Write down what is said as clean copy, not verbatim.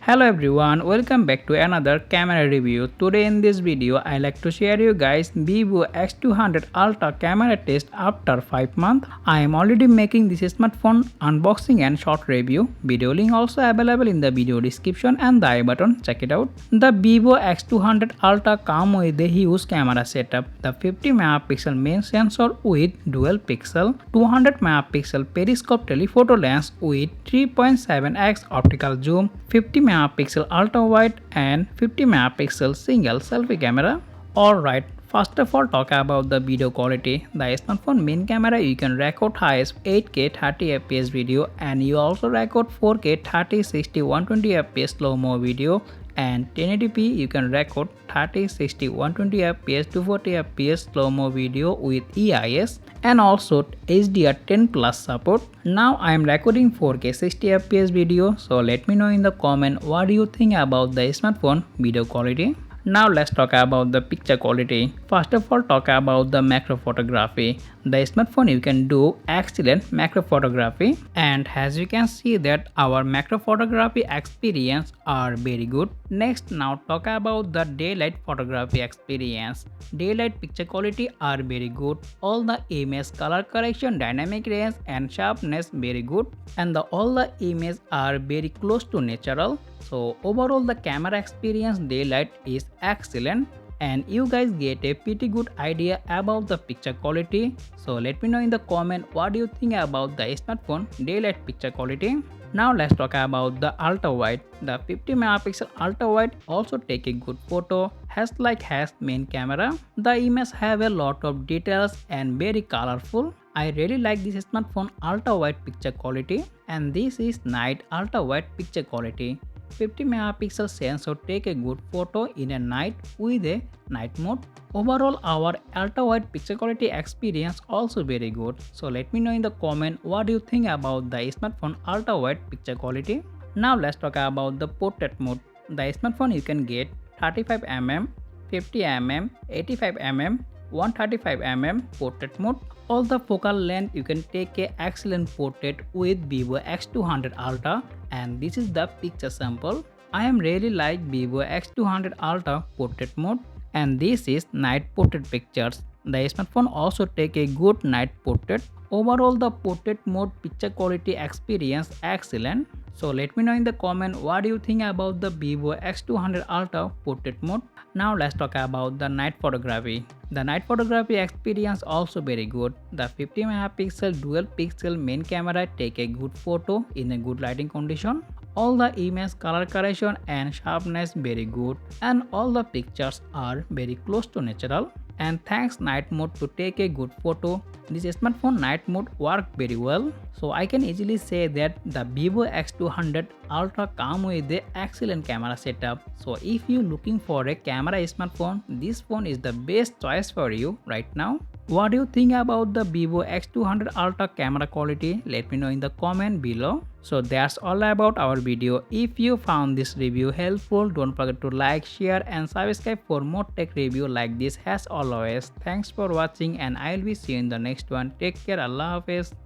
Hello everyone, welcome back to another camera review. Today in this video, I like to share you guys Vivo X200 Ultra Camera test after 5 months. I am already making this smartphone unboxing and short review. Video link also available in the video description and the I button. Check it out. The Vivo X200 Ultra comes with a huge camera setup. The 50 megapixel main sensor with dual pixel, 200 megapixel periscope telephoto lens with 3.7x optical zoom, 50 megapixel ultra wide and 50 megapixel single selfie camera. Alright, first of all talk about the video quality. The smartphone main camera you can record highest 8K 30fps video and you also record 4K 30 60 120 fps slow-mo video and 1080p you can record 30 60 120 fps to 40 fps slow-mo video with EIS and also HDR10 plus support. Now I am recording 4K 60 fps video, so let me know in the comment what do you think about the smartphone video quality. Now let's talk about the picture quality. First of all talk about the macro photography. The smartphone you can do excellent macro photography and as you can see that our macro photography experience are very good. Next now talk about the daylight photography experience. Daylight picture quality are very good. All the image color correction, dynamic range and sharpness very good and all the images are very close to natural. So overall the camera experience daylight is excellent and you guys get a pretty good idea about the picture quality. So let me know in the comment what do you think about the smartphone daylight picture quality. Now let's talk about the ultra wide. The 50 megapixel ultra wide also take a good photo has main camera. The image have a lot of details and very colorful. I really like this smartphone ultra wide picture quality and this is night ultra wide picture quality. 50 megapixel sensor take a good photo in a night with a night mode. Overall our ultra wide picture quality experience also very good. So let me know in the comment what do you think about the smartphone ultra wide picture quality. Now let's talk about the portrait mode. The smartphone you can get 35mm, 50mm, 85mm, 135mm portrait mode. All the focal length you can take a excellent portrait with Vivo X200 Ultra and this is the picture sample. I am really like Vivo X200 Ultra portrait mode and this is night portrait pictures. The smartphone also take a good night portrait. Overall the portrait mode picture quality experience excellent. So let me know in the comment what do you think about the Vivo X200 Ultra portrait mode. Now let's talk about the night photography. The night photography experience also very good. The 50 megapixel dual pixel main camera take a good photo in a good lighting condition. All the image color correction and sharpness very good and all the pictures are very close to natural. And thanks night mode to take a good photo. This smartphone night mode work very well. So I can easily say that the Vivo X200 Ultra come with the excellent camera setup. So if you looking for a camera smartphone, this phone is the best choice for you right now. What do you think about the Vivo X200 Ultra camera quality? Let me know in the comment below. So that's all about our video. If you found this review helpful, don't forget to like, share and subscribe for more tech review like this as always. Thanks for watching and I will be see you in the next one. Take care. Allah Hafiz.